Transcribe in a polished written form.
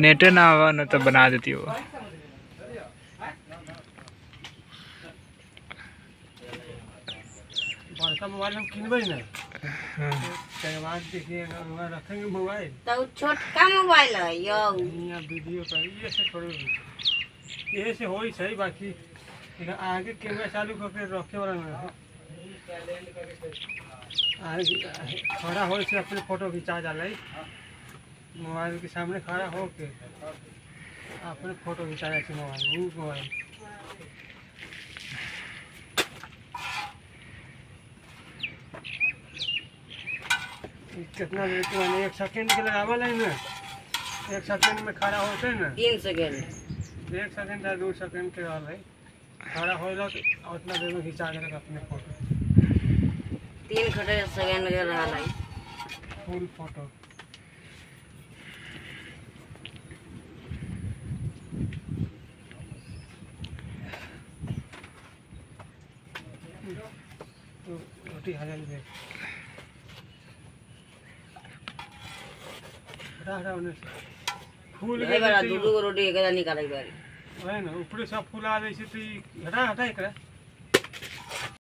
नेटे ना आवा न तो बना देती वो। बड़का मोबाइल हम किनबे ना के बाद देखिए रखेंगे मोबाइल तो छोटका मोबाइल है यो यहाँ वीडियो का ये से थोड़ी ये से होई सही बाकी आगे कैमरा चालू करके रखे वाला ना आगे खड़ा हो से अपने फोटो खिंचा जाला मोबाइल के सामने खड़ा हो के अपने फोटो खिंचा जाए मोबाइल कितना देर तो 1 सेकंड के लगावल है ना 1 सेकंड में खड़ा होते हैं ना 3 सेकंड 1 सेकंड या 2 सेकंड के वाला है खड़ा होला तो उतना देर में खिंचा के रख अपने फोटो 3 सेकंड के रहा है फुल फोटो तो रोटी हलाल दे फूल भाई बड़ा दूध को रोटी एक निकाले बारी है ना ऊपर सब फूला दे से तो हटा हटा एकरा